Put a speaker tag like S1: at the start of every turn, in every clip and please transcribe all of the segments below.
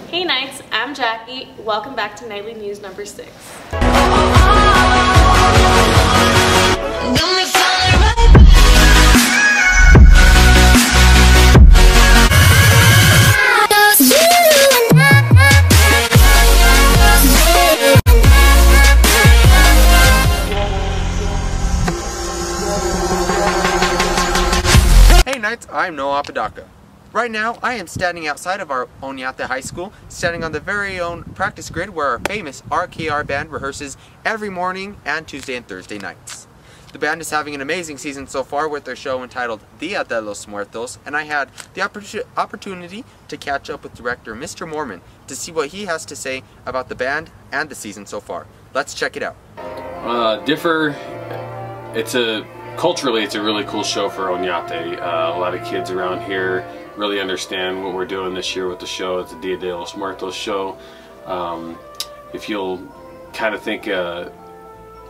S1: Hey Knights, I'm Jackie. Welcome back to Nightly News number 6.
S2: Hey Knights, I'm Noah Apodaca. Right now, I am standing outside of our Oñate High School, standing on the very own practice grid where our famous RKR band rehearses every morning and Tuesday and Thursday nights. The band is having an amazing season so far with their show entitled Dia de los Muertos, and I had the opportunity to catch up with director Mr. Mormon to see what he has to say about the band and the season so far. Let's check it out.
S3: Culturally, it's a really cool show for Oñate. A lot of kids around here really understand what we're doing this year with the show. It's a Dia de los Muertos show. If you'll kind of think in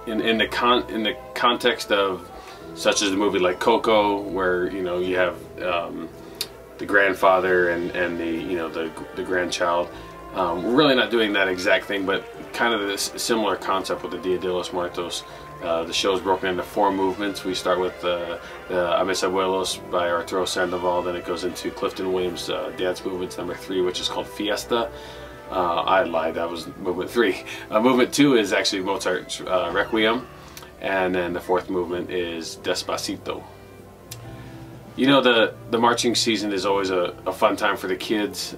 S3: the context of such as a movie like Coco, where you have the grandfather and the grandchild. We're really not doing that exact thing, but kind of this similar concept with the Dia de los Muertos. The show is broken into 4 movements. We start with the A Mis Abuelos by Arturo Sandoval, then it goes into Clifton Williams' dance movements number 3, which is called Fiesta. I lied, that was movement 3. Movement 2 is actually Mozart's Requiem, and then the 4th movement is Despacito. The marching season is always a fun time for the kids.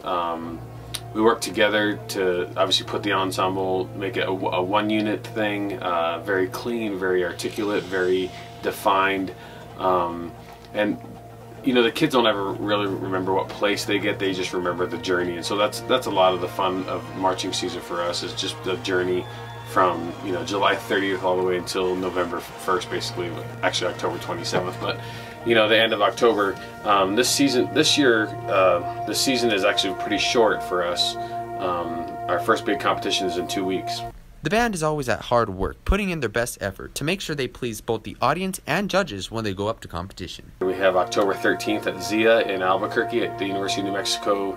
S3: We work together to obviously put the ensemble, make it a one-unit thing, very clean, very articulate, very defined. And the kids don't ever really remember what place they get, they just remember the journey. And so that's a lot of the fun of marching season for us, is just the journey from July 30th all the way until November 1st, basically, actually October 27th. But the end of October. This season is actually pretty short for us. Our first big competition is in 2 weeks.
S2: The band is always at hard work, putting in their best effort to make sure they please both the audience and judges when they go up to competition.
S3: We have October 13th at ZIA in Albuquerque at the University of New Mexico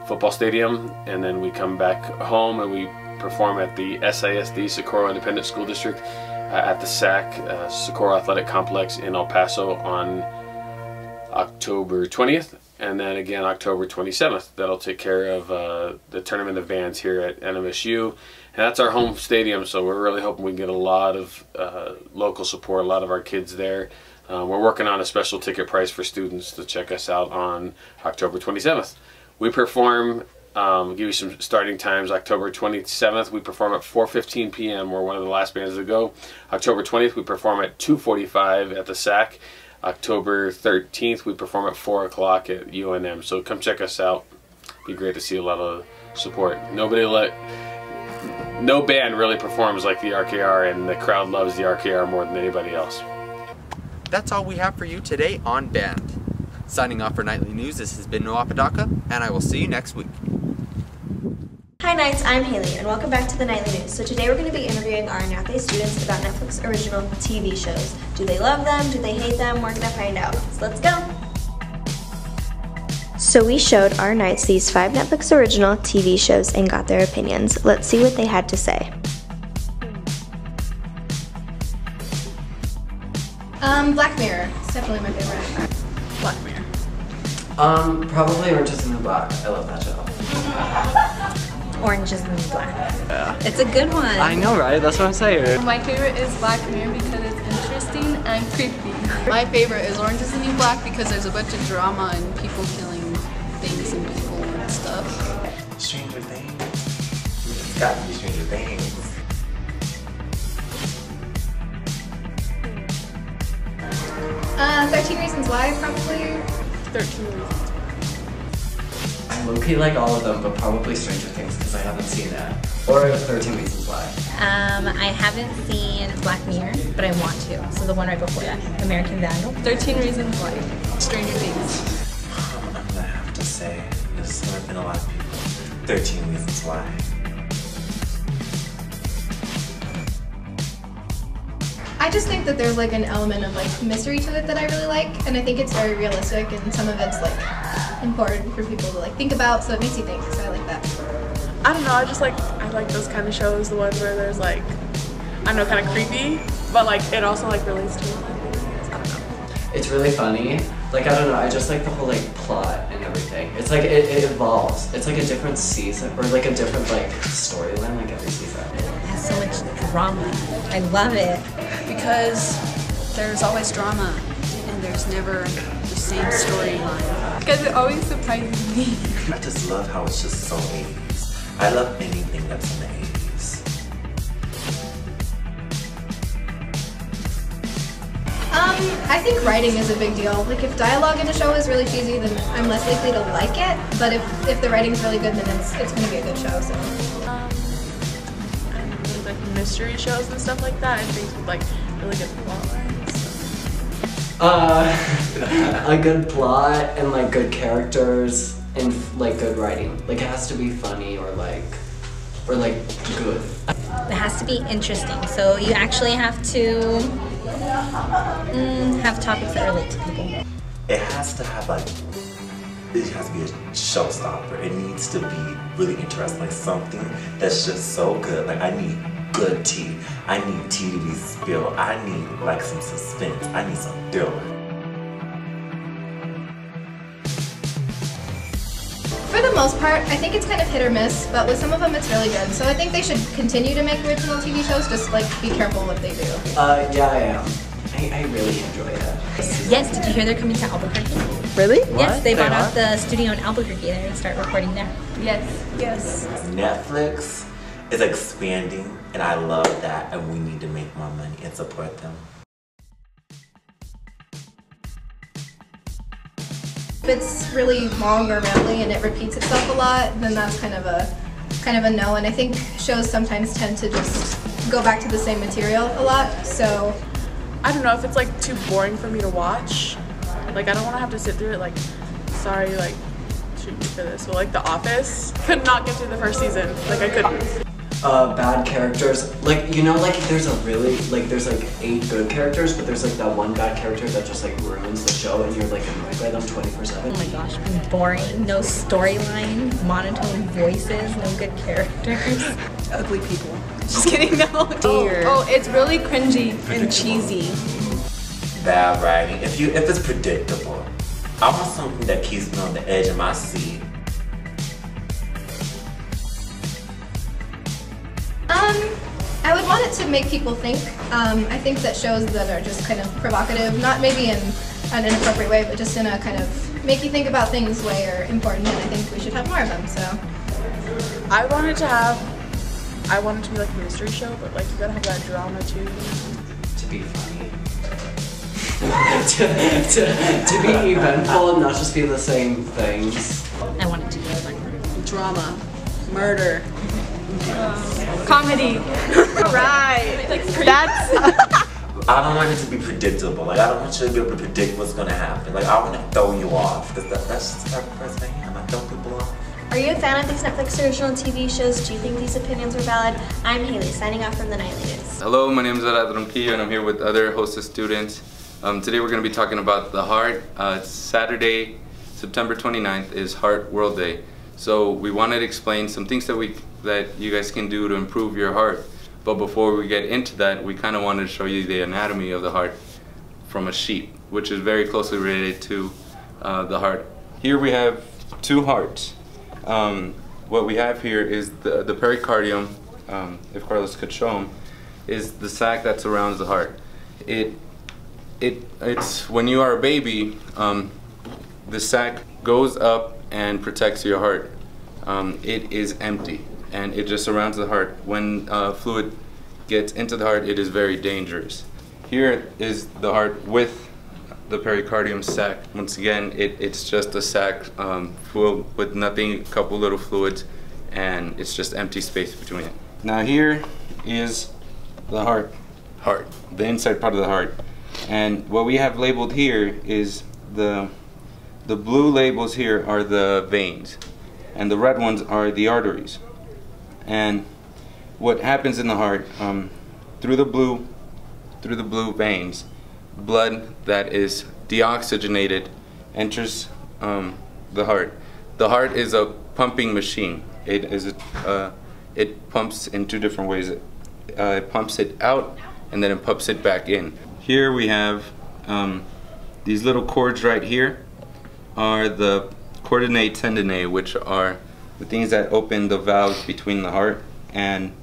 S3: football stadium, and then we come back home and we perform at the SISD, Socorro Independent School District, at the SAC, Socorro Athletic Complex in El Paso on October 20th, and then again October 27th. That'll take care of the tournament of bands here at NMSU, and that's our home stadium, so we're really hoping we can get a lot of local support, a lot of our kids there. We're working on a special ticket price for students to check us out on October 27th. We perform, give you some starting times. October 27th, we perform at 4:15 p.m. We're one of the last bands to go. October 20th, we perform at 2:45 at the SAC. October 13th, we perform at 4 o'clock at UNM. So come check us out. Be great to see a lot of support. No band really performs like the RKR, and the crowd loves the RKR more than anybody else.
S2: That's all we have for you today on band. Signing off for Nightly News, this has been Noah Apodaca, and I will see you next week.
S4: Hi Knights, I'm Haley, and welcome back to the Nightly News. So today we're going to be interviewing our Oñate students about Netflix original TV shows. Do they love them? Do they hate them? We're going to find out. So let's go! So we showed our Knights these 5 Netflix original TV shows and got their opinions. Let's see what they had to say.
S5: Black Mirror. It's definitely my favorite. Black Mirror.
S6: Probably Orange is the New Black. I love that show.
S5: Orange is the New Black.
S6: Yeah.
S5: It's a good one.
S6: I know, right? That's what I'm saying.
S7: My favorite is Black Mirror because it's interesting and creepy.
S8: My favorite is Orange is the New Black because there's a bunch of drama and people killing things and people and stuff.
S6: Stranger Things. It's got to be Stranger Things.
S5: 13 Reasons Why, probably.
S8: 13 Reasons.
S6: I low-key like all of them, but probably Stranger Things because I haven't seen that. Or 13 Reasons Why.
S5: I haven't seen Black Mirror, but I want to. So the one right before that, American Vandal.
S7: 13 Reasons Why.
S8: Stranger Things.
S6: I'm gonna have to say, there's been a lot of people. 13 Reasons Why.
S5: I just think that there's like an element of like mystery to it that I really like, and I think it's very realistic, and some of it's like important for people to like think about, so it makes you think, so I like that.
S7: I don't know, I like those kind of shows, the ones where there's like, I don't know, kind of creepy, but like it also like relates to real life things. I don't know.
S6: It's really funny. Like, I don't know, I just like the whole like plot and everything. It's like it evolves. It's like a different season or like a different like storyline like every season.
S5: It has so much drama. I love it.
S8: Because there's always drama and there's never the same storyline.
S7: Because it always surprises me.
S9: I just love how it's just so 80s. I love anything that's in the 80s.
S10: I think writing is a big deal. Like if dialogue in a show is really cheesy, then I'm less likely to like it. But if the writing's really good, then it's going to be a good show. So.
S7: I really like mystery shows and stuff like that, and things with like really good plot lines.
S6: A good plot and like good characters and like good writing. Like it has to be funny or like good.
S5: It has to be interesting. So you actually have to have topics that relate to people.
S9: It has to have like, it has to be a showstopper. It needs to be really interesting, like something that's just so good. Like I need good tea. I need tea to be spilled. I need like some suspense. I need some thriller.
S10: For the most part, I think it's kind of hit or miss, but with some of them it's really good. So I think they should continue to make original TV shows, just like be careful what they do.
S6: Yeah, I am. I really enjoy it.
S5: Yes, did you hear they're coming to Albuquerque?
S7: Really?
S5: Yes, they bought
S6: They
S5: out the studio in Albuquerque. They're going to start recording there.
S7: Yes. Yes.
S9: Netflix is expanding, and I love that, and we need to make more money and support them.
S10: If it's really long or rambly and it repeats itself a lot, then that's kind of a no. And I think shows sometimes tend to just go back to the same material a lot. So
S7: I don't know if it's like too boring for me to watch. Like I don't want to have to sit through it. Like, sorry, like shoot me for this. But like The Office, could not get through the first season. Like I couldn't.
S6: Bad characters, like you know, like there's there's like 8 good characters, but there's like that one bad character that just like ruins the show, and you're like annoyed by them 24/7.
S5: Oh my gosh, boring. No storyline, monotone voices, no good characters.
S8: Ugly people. Just kidding, no. Oh, it's really cringy and cheesy.
S9: Bad writing. If it's predictable, I want something that keeps me on the edge of my seat.
S10: I would want it to make people think. I think that shows that are just kind of provocative, not maybe in an inappropriate way, but just in a kind of make you think about things way are important, and I think we should have more of them, so.
S7: I want it to be like a mystery show, but like you gotta have that drama too.
S6: To be funny. to be eventful and not just be the same things.
S5: I want it to be like
S8: Drama. Murder.
S7: Comedy. Right. That's.
S9: I don't want it to be predictable. Like I don't want you to be able to predict what's gonna happen. Like I want to throw you off, because that's just the type of person I am. I throw people off.
S4: Are you a fan of these Netflix original TV shows? Do you think these opinions are valid? I'm Haley, signing off from the Nightly News.
S11: Hello, my name is Untitled Chapter, and I'm here with other hostess students. Today we're going to be talking about the Heart. Saturday, September 29th is Heart World Day. So we wanted to explain some things that you guys can do to improve your heart. But before we get into that, we kind of wanted to show you the anatomy of the heart from a sheep, which is very closely related to the heart. Here we have 2 hearts. What we have here is the pericardium, if Carlos could show them, is the sac that surrounds the heart. It's when you are a baby, the sac goes up and protects your heart. It is empty and it just surrounds the heart. When fluid gets into the heart, it is very dangerous. Here is the heart with the pericardium sac. Once again, it's just a sac full with nothing, a couple little fluids, and it's just empty space between it. Now here is the heart, the inside part of the heart. And what we have labeled here is the blue labels here are the veins, and the red ones are the arteries. And what happens in the heart, through the blue veins, blood that is deoxygenated enters the heart. The heart is a pumping machine. It pumps in two different ways. It pumps it out and then it pumps it back in. Here we have these little cords right here are the chordinae tendineae, which are the things that open the valves between the heart and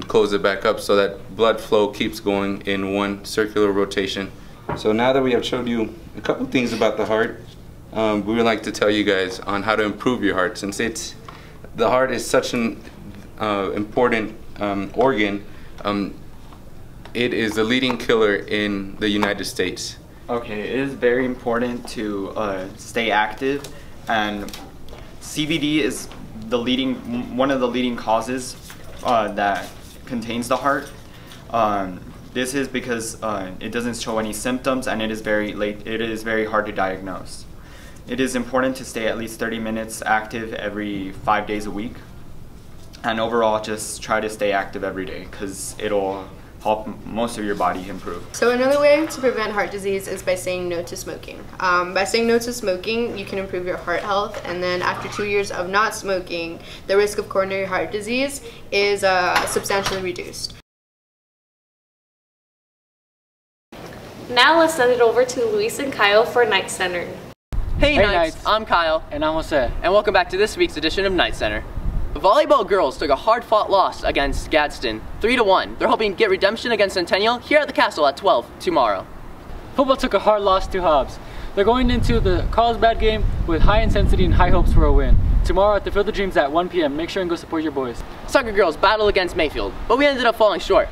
S11: close it back up so that blood flow keeps going in one circular rotation. So now that we have showed you a couple things about the heart, we would like to tell you guys on how to improve your heart. Since the heart is such an important organ, it is the leading killer in the United States.
S12: Okay, it is very important to stay active, and CVD is one of the leading causes that contains the heart. This is because it doesn't show any symptoms, and it is very hard to diagnose. It is important to stay at least 30 minutes active every 5 days a week, and overall just try to stay active every day because it'll help most of your body improve.
S13: So another way to prevent heart disease is by saying no to smoking. By saying no to smoking, you can improve your heart health, and then after 2 years of not smoking, the risk of coronary heart disease is substantially reduced.
S1: Now let's send it over to Luis and Kyle for Night Center.
S14: Hey Knights, I'm Kyle.
S15: And I'm Jose.
S14: And welcome back to this week's edition of Night Center. The volleyball girls took a hard-fought loss against Gadsden, 3-1. They're hoping to get redemption against Centennial here at the Castle at 12 tomorrow.
S15: Football took a hard loss to Hobbs. They're going into the Carlsbad game with high intensity and high hopes for a win. Tomorrow at the Field of Dreams at 1 p.m. Make sure and go support your boys.
S14: Soccer girls battled against Mayfield, but we ended up falling short.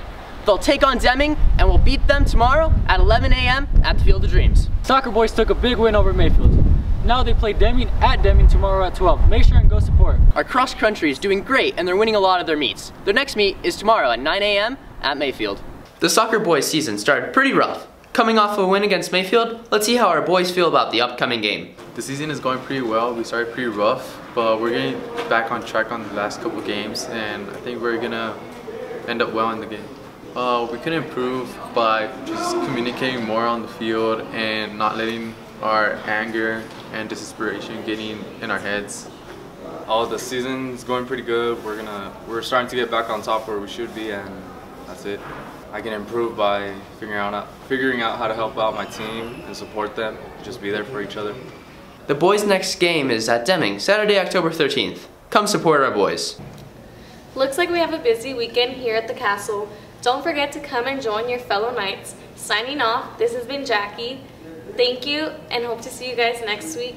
S14: They'll take on Deming, and we'll beat them tomorrow at 11 a.m. at the Field of Dreams.
S15: Soccer boys took a big win over Mayfield. Now they play Deming at Deming tomorrow at 12. Make sure and go support.
S14: Our cross country is doing great, and they're winning a lot of their meets. Their next meet is tomorrow at 9 a.m. at Mayfield. The soccer boys season started pretty rough. Coming off a win against Mayfield, let's see how our boys feel about the upcoming game.
S16: The season is going pretty well. We started pretty rough, but we're getting back on track on the last couple games, and I think we're gonna end up well in the game. We can improve by just communicating more on the field and not letting our anger and desperation getting in our heads.
S17: The season's going pretty good. We're starting to get back on top where we should be, and that's it. I can improve by figuring out how to help out my team and support them, just be there for each other.
S14: The boys' next game is at Deming, Saturday, October 13th. Come support our boys.
S1: Looks like we have a busy weekend here at the Castle. Don't forget to come and join your fellow Knights. Signing off, this has been Jackie. Thank you, and hope to see you guys next week.